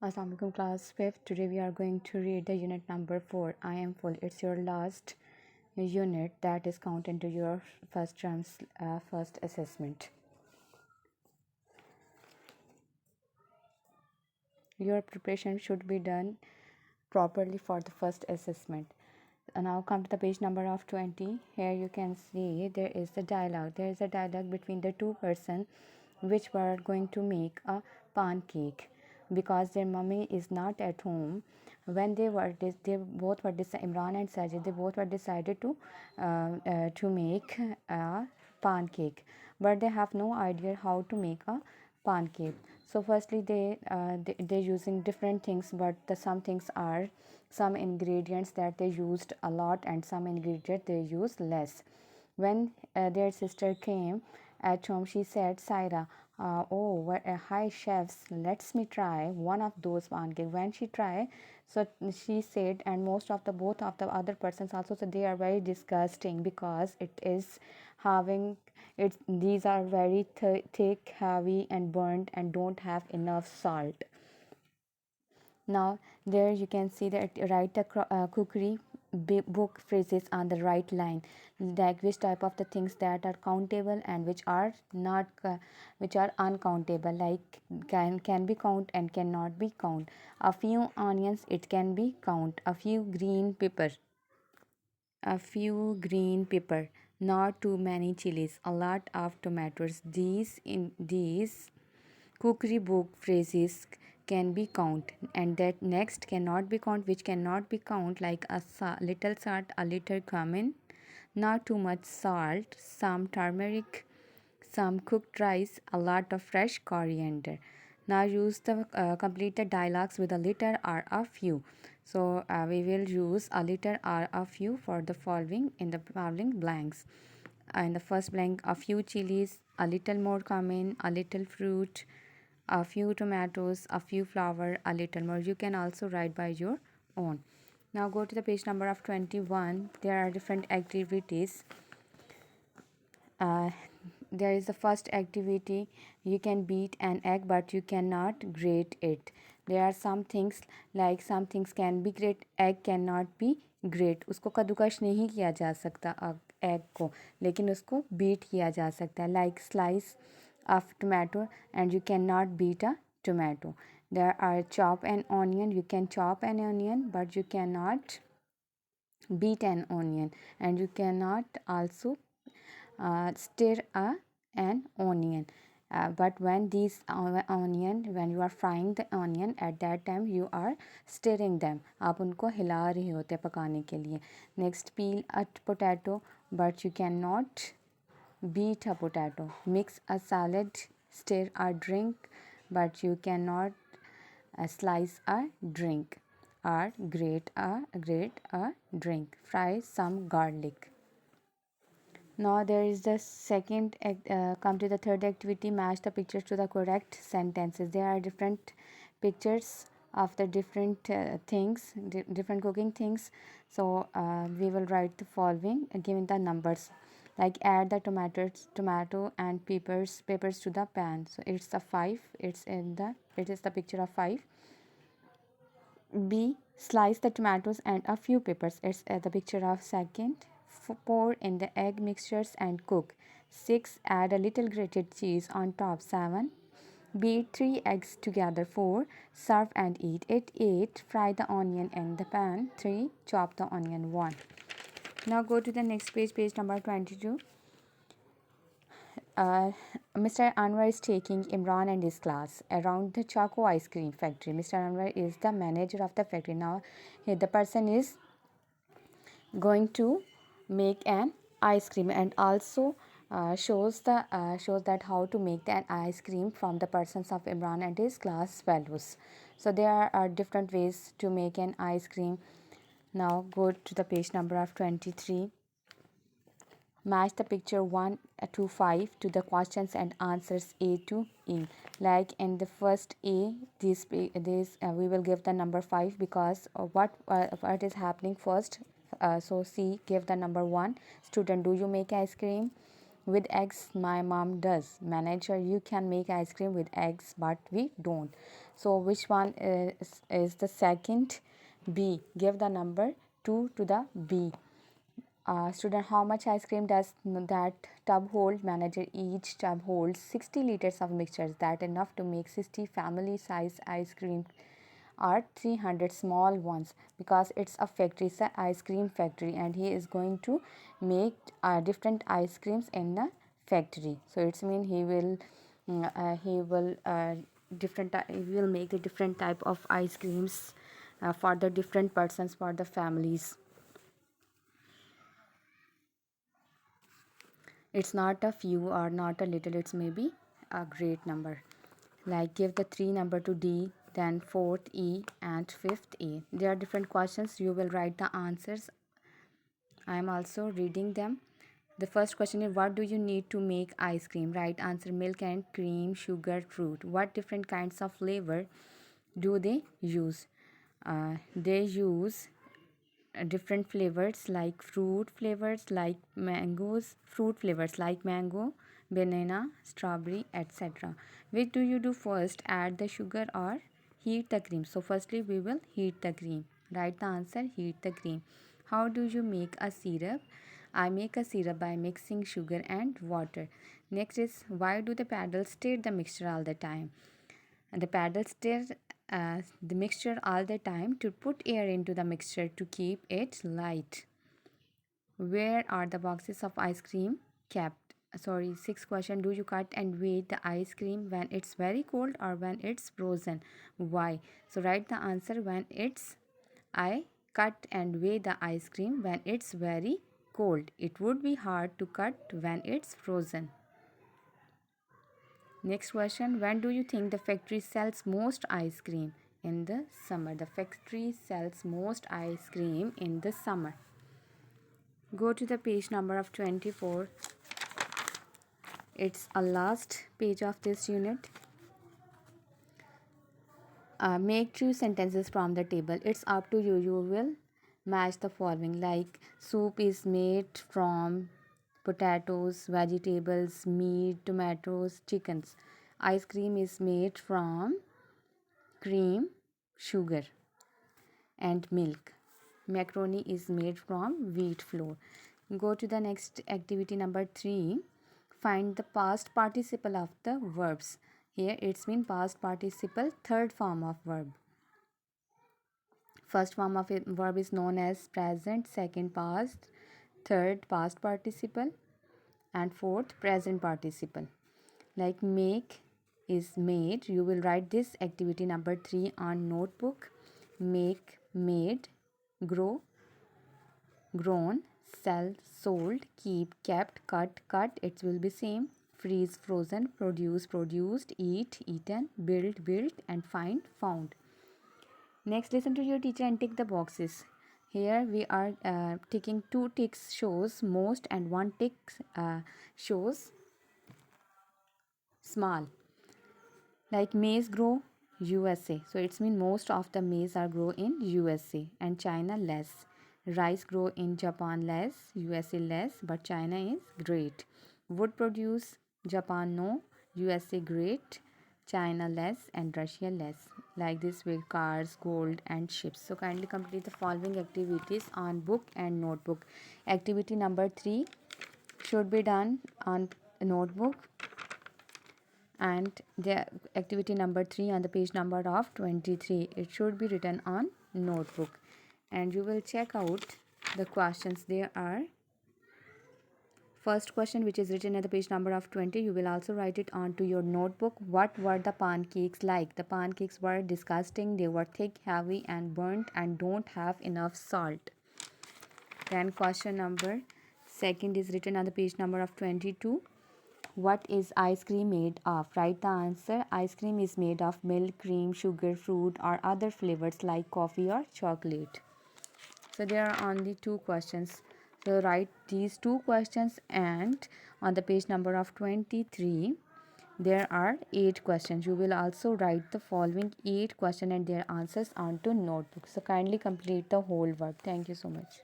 Assalamualaikum class 5th. Today we are going to read the unit number 4. I am full. It's your last unit that is counted into your first term's first assessment. Your preparation should be done properly for the first assessment. Now come to the page number of 20. Here you can see there is the dialogue. There is a dialogue between the two persons which were going to make a pancake because their mummy is not at home. When they both were Imran and Sajid, they both were decided to make a pancake, but they have no idea how to make a pancake. So firstly they're using different things, but some things are some ingredients that they used a lot and some ingredients they used less. When their sister came at home, she said, Saira, hi chefs, let's me try one of those pancake. When she tried, so she said, and most of the both of the other persons also said they are very disgusting because it is having it. These are very thick, heavy, and burnt, and don't have enough salt. Now there you can see that write the cookery book phrases on the right line, like which type of the things that are countable and which are not which are uncountable, like can be count and cannot be count. A few onions it can be count. A few green pepper, not too many chilies, a lot of tomatoes. These cookery book phrases can be count, and that next cannot be count, which cannot be count, like a little salt, a little cumin, not too much salt, some turmeric, some cooked rice, a lot of fresh coriander. Now use the complete the dialogues with a little or a few. So we will use a little or a few for the following in the following blanks. In the first blank, a few chilies, a little more cumin, a little fruit, a few tomatoes, a few flour, a little more. You can also write by your own. Now go to the page number of 21. There are different activities. uh, there is the first activity. You can beat an egg but you cannot grate it. There are some things, like some things can be grate, egg cannot be grate. उसको कद्दूकश नहीं किया जा सकता egg को, लेकिन उसको beat किया जा सकता है, like slice of tomato and you cannot beat a tomato. There are chop an onion, you can chop an onion but you cannot beat an onion, and you cannot also stir an onion. But when when you are frying the onion, at that time you are stirring them. आप उनको हिला रहे होते हैं पकाने के लिए. Next, peel a potato but you cannot beat a potato. Mix a salad, stir a drink but you cannot slice a drink, or grate a drink. Fry some garlic. Now there is the second come to the third activity. Match the pictures to the correct sentences. There are different pictures of the different things, different cooking things. So we will write the following given the numbers, like add the tomato and peppers to the pan. So it's the 5. It is the picture of 5. B, slice the tomatoes and a few peppers. It's the picture of second. Pour in the egg mixtures and cook. 6, add a little grated cheese on top. 7, beat 3 eggs together. 4, serve and eat. 8, fry the onion in the pan. 3, chop the onion. 1. Now go to the next page, page number 22. Mr. Anwar is taking Imran and his class around the Choco ice cream factory. Mr. Anwar is the manager of the factory. Now, the person is going to make an ice cream, and also shows that how to make an ice cream from the persons of Imran and his class fellows. So there are different ways to make an ice cream. Now go to the page number of 23. Match the picture 1 to 5 to the questions and answers A to E. Like in the first A, this we will give the number 5 because what is happening first. So C, give the number 1. Student, do you make ice cream with eggs? My mom does. Manager, you can make ice cream with eggs but we don't. So which one is the second? B. Give the number 2 to the B. Student, how much ice cream does that tub hold? Manager, each tub holds 60 liters of mixtures. That enough to make 60 family size ice cream or 300 small ones, because it's a factory, it's an ice cream factory, and he is going to make different ice creams in the factory. So it's mean he will he will make the different type of ice creams for the different persons, for the families. It's not a few or not a little, it's maybe a great number. Like give the 3 number to D, then 4th E and 5th E. There are different questions. You will write the answers. I am also reading them. The first question is, what do you need to make ice cream? Right answer, milk and cream, sugar, fruit. What different kinds of flavor do they use? They use different flavors like fruit flavors like mangoes, fruit flavors like mango, banana, strawberry, etc. Which do you do first, add the sugar or heat the cream? So firstly we will heat the cream. Write the answer, heat the cream. How do you make a syrup? I make a syrup by mixing sugar and water. Next is, why do the paddles stir the mixture all the time? And the paddles stir the mixture all the time to put air into the mixture to keep it light. Where are the boxes of ice cream kept? Sorry, sixth question. Do you cut and weigh the ice cream when it's very cold or when it's frozen? Why? So write the answer, when it's, I cut and weigh the ice cream when it's very cold. It would be hard to cut when it's frozen. Next question, when do you think the factory sells most ice cream? In the summer. The factory sells most ice cream in the summer. Go to the page number of 24. It's a last page of this unit. Make two sentences from the table. It's up to you. You will match the following, like soup is made from potatoes, vegetables, meat, tomatoes, chickens. Ice cream is made from cream, sugar, and milk. Macaroni is made from wheat flour. Go to the next activity number 3. Find the past participle of the verbs. Here it's been past participle, third form of verb. First form of a verb is known as present, second past, third past participle, and fourth present participle. Like make is made. You will write this activity number 3 on notebook. Make, made, grow, grown, sell, sold, keep, kept, cut, cut. It will be same. Freeze, frozen, produce, produced, eat, eaten, build, built, and find, found. Next, listen to your teacher and tick the boxes. Here we are ticking 2 ticks shows most and 1 tick shows small. Like maize grow USA. So it's mean most of the maize are grow in USA and China less. Rice grow in Japan less, USA less, but China is great. Wood produce Japan no, USA great, China less, and Russia less. Like this with cars, gold, and ships. So kindly complete the following activities on book and notebook. Activity number 3 should be done on notebook, and the activity number 3 on the page number of 23, it should be written on notebook. And you will check out the questions. There are first question which is written at the page number of 20. You will also write it onto your notebook. What were the pancakes like? The pancakes were disgusting. They were thick, heavy, and burnt, and don't have enough salt. Then question number second is written on the page number of 22. What is ice cream made of? Write the answer. Ice cream is made of milk, cream, sugar, fruit, or other flavors like coffee or chocolate. So there are only 2 questions. So write these 2 questions, and on the page number of 23 there are 8 questions. You will also write the following 8 questions and their answers onto notebook. So kindly complete the whole work. Thank you so much.